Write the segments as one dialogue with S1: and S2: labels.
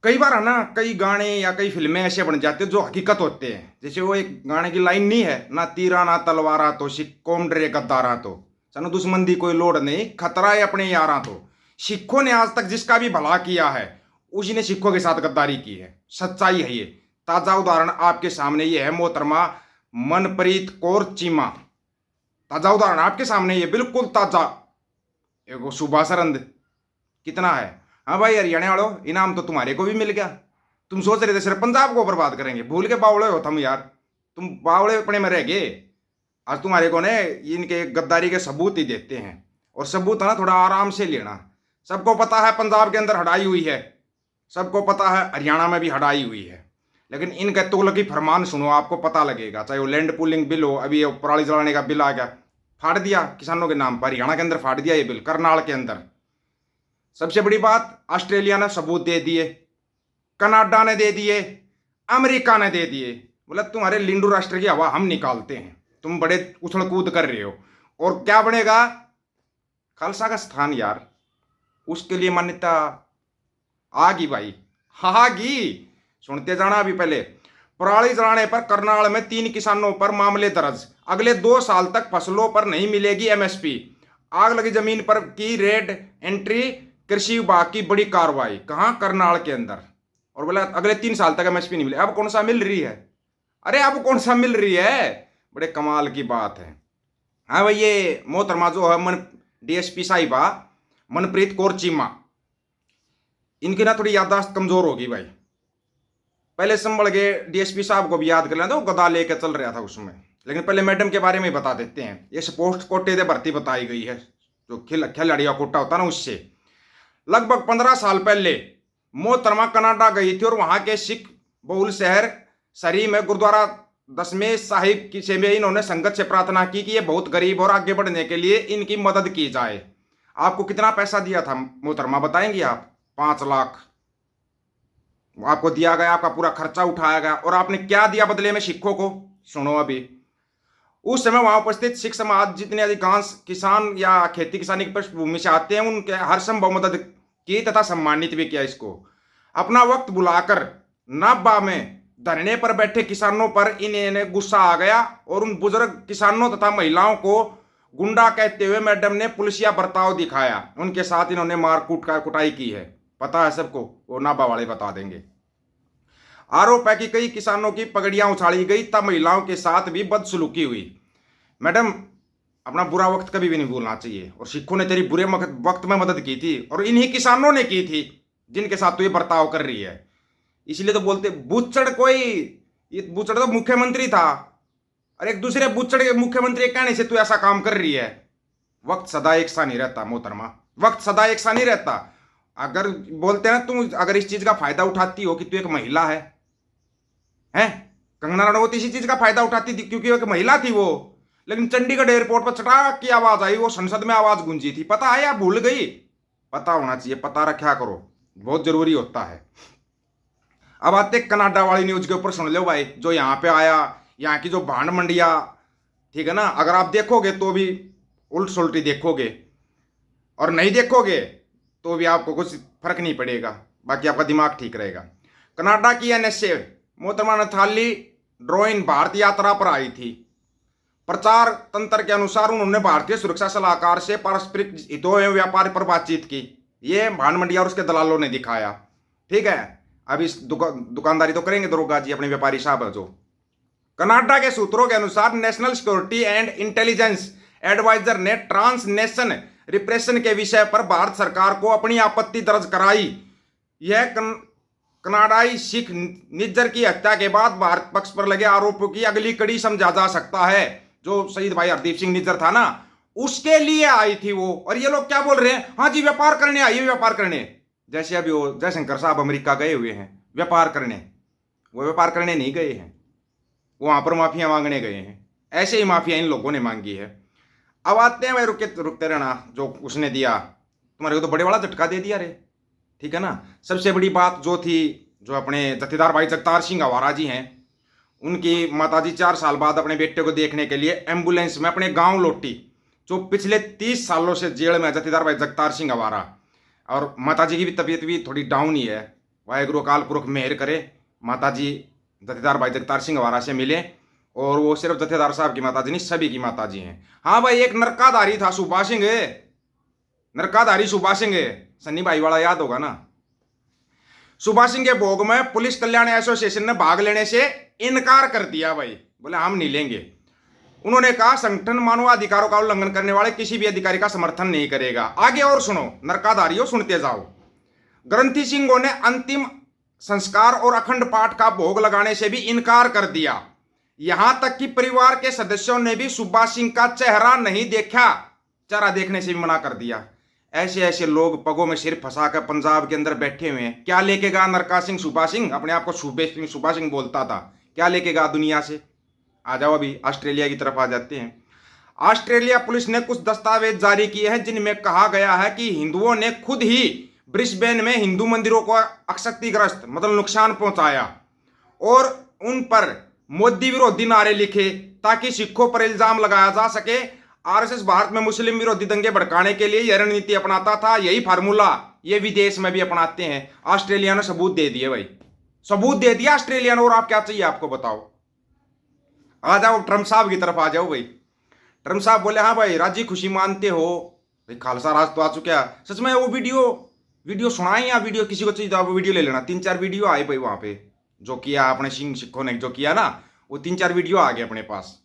S1: कई बार है ना, कई गाने या कई फिल्में ऐसे बन जाते हैं जो हकीकत होते हैं। जैसे वो एक गाने की लाइन नहीं है, ना तीरा ना तलवारा तो सिक्कों डरे गद्दारा तो सानू दुश्मन दी कोई लोड़ नहीं, खतरा है अपने यारा तो। सिखों ने आज तक जिसका भी भला किया है उसी ने सिखों के साथ गद्दारी की है। सच्चाई है ये। ताजा उदाहरण आपके सामने ये है मोहतरमा मनप्रीत कौर चीमा। ताजा उदाहरण आपके सामने ये बिल्कुल ताजा। एगो सुभाष सरंद कितना है। हाँ भाई हरियाणा वालों, इनाम तो तुम्हारे को भी मिल गया। तुम सोच रहे थे सिर्फ पंजाब को बर्बाद करेंगे, भूल के बावड़े हो तुम यार। तुम बावड़े अपने में रह गए। आज तुम्हारे को ने इनके गद्दारी के सबूत ही देते हैं। और सबूत है ना, थोड़ा आराम से लेना। सबको पता है पंजाब के अंदर हड़ाई हुई है, सबको पता है हरियाणा में भी हड़ाई हुई है, लेकिन इनके तुगलकी फरमान सुनो, आपको पता लगेगा। चाहे वो लैंड पूलिंग बिल हो, अभी ये पराली जलाने का बिल आ गया, फाड़ दिया किसानों के नाम पर, हरियाणा के अंदर फाड़ दिया ये बिल, करनाल के अंदर। सबसे बड़ी बात, ऑस्ट्रेलिया ने सबूत दे दिए, कनाडा ने दे दिए, अमेरिका ने दे दिए। बोला तुम्हारे लिंडू राष्ट्र की हवा हम निकालते हैं, तुम बड़े उछल कूद कर रहे हो। और क्या बनेगा? खालसा का स्थान यार, उसके लिए मान्यता आगी भाई, आगी। सुनते जाना अभी पहले। पराली जलाने पर करनाल में 3 किसानों पर मामले दर्ज, अगले 2 साल तक फसलों पर नहीं मिलेगी एमएसपी। आग लगी जमीन पर की रेड एंट्री, कृषि विभाग की बड़ी कार्रवाई। कहां? करनाल के अंदर। और बोला अगले 3 साल तक एमएसपी नहीं मिले। अब कौन सा मिल रही है? अरे अब कौन सा मिल रही है? बड़े कमाल की बात है। हाँ भाई, ये मोहतरमा जो है मन डीएसपी साहिबा मनप्रीत कौर चीमा, इनकी ना थोड़ी याददाश्त कमजोर होगी भाई। पहले संभल के डीएसपी साहब को भी याद कर लेना, वो गदा लेके चल रहा था उसमें। लेकिन पहले मैडम के बारे में ही बता देते हैं। ये पोस्ट कोटे से भर्ती बताई गई है, जो खिलाड़िया कोटा होता ना उससे। लगभग 15 साल पहले मोहतरमा कनाडा गई थी और वहां के सिख बहुल शहर सरी में गुरुद्वारा दशमेश साहिब की से में इन्होंने संगत से प्रार्थना की कि ये बहुत गरीब और आगे बढ़ने के लिए इनकी मदद की जाए। आपको कितना पैसा दिया था मोहतरमा, बताएंगे आप? 5 लाख आपको दिया गया, आपका पूरा खर्चा उठाया गया। और आपने क्या दिया बदले में सिखों को? सुनो अभी। उस समय वहां उपस्थित सिख समाज जितने अधिकांश किसान या खेती किसानी की पृष्ठभूमि से आते हैं, उनके हर संभव मदद की तथा सम्मानित भी किया। इसको अपना वक्त बुलाकर नाभा में धरने पर बैठे किसानों पर इन्हें गुस्सा आ गया और उन बुजुर्ग किसानों तथा महिलाओं को गुंडा कहते हुए मैडम ने पुलिसिया बर्ताव दिखाया। उनके साथ इन्होंने मारकूट का कुटाई की है। पता है सबको, वो नाभा वाले बता देंगे। आरोप है कि कई किसानों की पगड़ियां उछाली गई, तब महिलाओं के साथ भी बदसलूकी हुई। मैडम, अपना बुरा वक्त कभी भी नहीं भूलना चाहिए। और सिखों ने तेरी बुरे वक्त में मदद की थी, और इन्हीं किसानों ने की थी जिनके साथ तू ये बर्ताव कर रही है। इसलिए तो बोलते बुच्चड़ कोई, ये बुच्चड़ तो मुख्यमंत्री था, और एक दूसरे बुच्चड़ के मुख्यमंत्री के कहने से तू ऐसा काम कर रही है। वक्त सदा एक सा नहीं रहता मोहतरमा, वक्त सदा एक सा नहीं रहता। अगर बोलते हैं ना, तुम अगर इस चीज का फायदा उठाती हो कि तू एक महिला है, हैं? कंगना रनौत इसी चीज का फायदा उठाती थी क्योंकि एक महिला थी वो। लेकिन चंडीगढ़ एयरपोर्ट पर चटाक की आवाज आई, वो संसद में आवाज गूंजी थी। पता है या भूल गई? पता होना चाहिए, पता रखा करो, बहुत जरूरी होता है। अब आते कनाडा वाली न्यूज के ऊपर। सुन लो भाई, जो यहाँ पे आया, यहाँ की जो भांड मंडिया, ठीक है ना, अगर आप देखोगे तो भी उल्ट सुलटी देखोगे, और नहीं देखोगे तो भी आपको कुछ फर्क नहीं पड़ेगा, बाकी आपका दिमाग ठीक रहेगा। कनाडा की एनएसए मोहतरमा नथाली ड्रोइन भारत यात्रा पर आई थी। प्रचार तंत्र के अनुसार उन्होंने भारतीय सुरक्षा सलाहकार से पारस्परिक हितों एवं व्यापार पर बातचीत की। ये भांड मंडिया और उसके दलालों ने दिखाया। ठीक है, अब इस दुकानदारी तो करेंगे दरोगा जी, अपने व्यापारी साहब। जो कनाडा के सूत्रों के अनुसार national security and intelligence adviser ने ट्रांसनेशन रिप्रेशन के विषय पर भारत सरकार को अपनी आपत्ति दर्ज कराई। यह कनाडाई सिख निज्जर की हत्या के बाद भारत पक्ष पर लगे आरोपों की अगली कड़ी समझा जा सकता है। जो शहीद भाई हरदीप सिंह निज्जर था ना, उसके लिए आई थी वो। और ये लोग क्या बोल रहे हैं? हाँ जी, व्यापार करने आई है, व्यापार करने। जैसे अभी वो जयशंकर साहब अमेरिका गए हुए हैं व्यापार करने, वो व्यापार करने नहीं गए हैं, वो वहां पर माफिया मांगने गए हैं। ऐसे ही माफिया इन लोगों ने मांगी है। अब आते हैं भाई, रुकते रहना। जो उसने दिया, तुम्हारे को तो बड़े वाला झटका दे दिया रे, ठीक है ना। सबसे बड़ी बात जो थी, जो अपने जत्थेदार भाई जगतार सिंह अवारा जी हैं, उनकी माताजी 4 साल बाद अपने बेटे को देखने के लिए एम्बुलेंस में अपने गांव लौटी। जो पिछले 30 सालों से जेल में जत्थेदार भाई जगतार सिंह अवारा, और माताजी की भी तबीयत भी थोड़ी डाउन ही है। वाहेगुरु अकाल पुरख मेहर करे। माता जी जथेदार भाई जगतार सिंह हवारा से मिले, और वो सिर्फ जथेदार साहब की माता जी नहीं, सभी की माता जी हैं। हाँ भाई, एक नरकाधारी था सुभाष सिंह, नरकाधारी सुभाष सिंह, सन्नी भाई वाला याद होगा ना। सुभाष सिंह के भोग में पुलिस कल्याण एसोसिएशन ने भाग लेने से इनकार कर दिया भाई, बोले हम नहीं लेंगे। उन्होंने कहा संगठन मानवाधिकारों का उल्लंघन करने वाले किसी भी अधिकारी का समर्थन नहीं करेगा। आगे और सुनो, नरकाधारियों सुनते जाओ। ग्रंथी सिंहों ने अंतिम संस्कार और अखंड पाठ का भोग लगाने से भी इनकार कर दिया। यहां तक कि परिवार के सदस्यों ने भी सुभाष सिंह का चेहरा नहीं देखा, चेहरा देखने से भी मना कर दिया। ऐसे ऐसे लोग पगों में सिर फंसा कर पंजाब के अंदर बैठे हुए हैं। क्या लेके गया नरका सिंह सुभाष सिंह? अपने आप को सुभाष सिंह बोलता था। क्या लेके गया दुनिया से? आ जाओ, अभी ऑस्ट्रेलिया की तरफ आ जाते हैं। ऑस्ट्रेलिया पुलिस ने कुछ दस्तावेज जारी किए हैं जिनमें कहा गया है कि हिंदुओं ने खुद ही ब्रिस्बेन में हिंदू मंदिरों को क्षतिग्रस्त मतलब नुकसान पहुंचाया और उन पर मोदी विरोधी नारे लिखे ताकि सिखों पर इल्जाम लगाया जा सके। आरएसएस भारत में मुस्लिम विरोधी दंगे भड़काने के लिए यह रणनीति अपनाता था। यही फार्मूला ये विदेश में भी अपनाते हैं। ऑस्ट्रेलिया ने सबूत दे दिए भाई, सबूत दे दिया ऑस्ट्रेलिया ने। और आप क्या चाहिए आपको बताओ? आ जाओ ट्रम्प साहब की तरफ आ जाओ भाई। ट्रम्प साहब बोले हाँ भाई राजी खुशी मानते हो भाई, खालसा राज तो आ चुका है। सच में वो वीडियो सुनाए या वीडियो किसी को चाहिए तो आप वीडियो ले लेना। 3-4 वीडियो आए भाई वहां पे, जो किया अपने सिखों ने जो किया ना, वो 3-4 वीडियो आ गए अपने पास,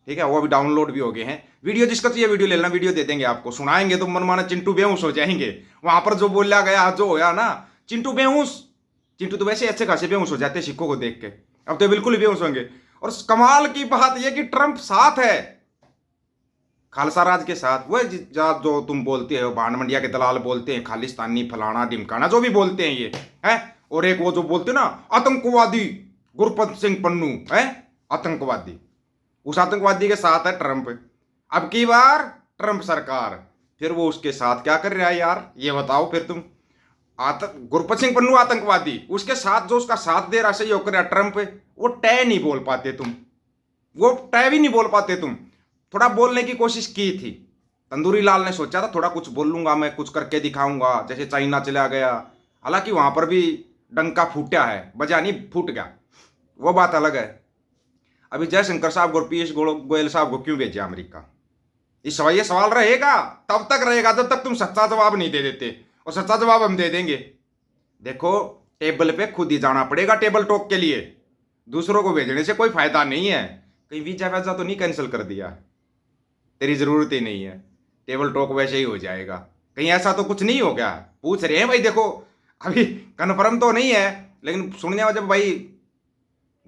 S1: ठीक है। वो अभी डाउनलोड भी हो गए हैं। वीडियो जिसका चाहिए वीडियो ले लेना, वीडियो दे देंगे आपको। सुनाएंगे तो मनमाना चिंटू बेहोश हो जाएंगे। वहां पर जो बोला गया जो होया ना, चिंटू बेहोश, चिंटू तो वैसे अच्छे खासे बेहोश हो जाते सिखों को देख के, अब तो बिल्कुल ही बेहोश होंगे। और कमाल की बात यह कि ट्रंप साथ है खालसा राज के साथ। वह जो तुम बोलते हो भांड मंडिया के दलाल बोलते हैं, खालिस्तानी फलाना ढिमकाना जो भी बोलते हैं ये है। और एक वो जो बोलते ना आतंकवादी गुरपत सिंह पन्नू है, आतंकवादी, उस आतंकवादी के साथ है ट्रंप। अब की बार ट्रंप सरकार, फिर वो उसके साथ क्या कर रहा है यार, ये बताओ फिर तुम। गुरपत सिंह पन्नू आतंकवादी, उसके साथ जो उसका साथ दे रहा सही होकर रहा ट्रंप, वो टै नहीं बोल पाते तुम, वो टै भी नहीं बोल पाते तुम। थोड़ा बोलने की कोशिश की थी तंदूरी लाल ने, सोचा था थोड़ा कुछ बोल लूंगा मैं, कुछ करके दिखाऊंगा, जैसे चाइना चला गया। हालांकि वहां पर भी डंका फूटा है, बजा नहीं फूट गया, वो बात अलग है। अभी जयशंकर साहब और पीयूष गोयल साहब को क्यों भेजा अमेरिका? इस ये सवाल रहेगा, तब तक रहेगा जब तक तुम सच्चा जवाब नहीं दे देते, और सच्चा जवाब हम दे देंगे। देखो टेबल पे खुद ही जाना पड़ेगा टेबल टॉक के लिए, दूसरों को भेजने से कोई फायदा नहीं है। कहीं वीजा वैसा तो नहीं कैंसिल कर दिया? तेरी जरूरत ही नहीं है, टेबल टॉक वैसे ही हो जाएगा। कहीं ऐसा तो कुछ नहीं हो गया? पूछ रहे हैं भाई, देखो अभी कंफर्म तो नहीं है, लेकिन सुनने में जब भाई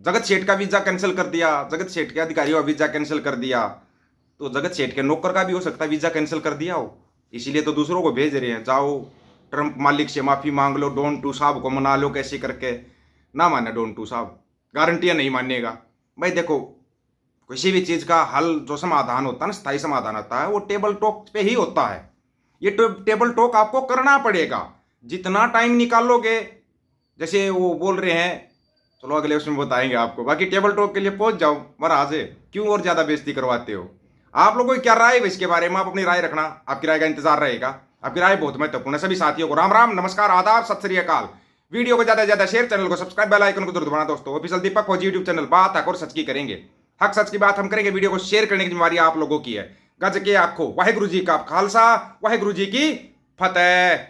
S1: जगत सेठ का वीजा कैंसिल कर दिया, जगत सेठ के अधिकारियों का वीजा कैंसिल कर दिया, तो जगत सेठ के नौकर का भी हो सकता है वीजा कैंसिल कर दिया हो। इसीलिए तो दूसरों को भेज रहे हैं, जाओ ट्रंप मालिक से माफी मांग लो, डोन टू साहब को मना लो कैसे करके। ना माने डोन टू साहब, गारंटियां नहीं मानेगा भाई। देखो किसी भी चीज का हल जो समाधान होता है ना, स्थायी समाधान होता है, वो टेबल टॉक पे ही होता है। ये टेबल टॉक आपको करना पड़ेगा, जितना टाइम निकालोगे। जैसे वो बोल रहे हैं, चलो अगले उसमें बताएंगे आपको। बाकी टेबल टॉक के लिए पहुंच जाओ महाराज, क्यों और ज्यादा बेइज्जती करवाते हो? आप लोगों की क्या राय है इसके बारे में? आप अपनी राय रखना, आपकी राय का इंतजार रहेगा। आपकी राय बहुत महत्वपूर्ण है। सभी साथियों को राम राम, नमस्कार, आदाब, सत श्री अकाल। वीडियो को ज्यादा से ज्यादा शेयर, चैनल को सब्सक्राइब, बेल आइकन को जरूर दबाना दोस्तों। ऑफिशियल दीपक फौजी यूट्यूब चैनल, बात हक और सच की करेंगे, हक सच की बात हम करेंगे। वीडियो को शेयर करने की जिम्मेवारी आप लोगों की है। गज के आखो वाहेगुरु जी का खालसा, वाहेगुरु जी की फतेह।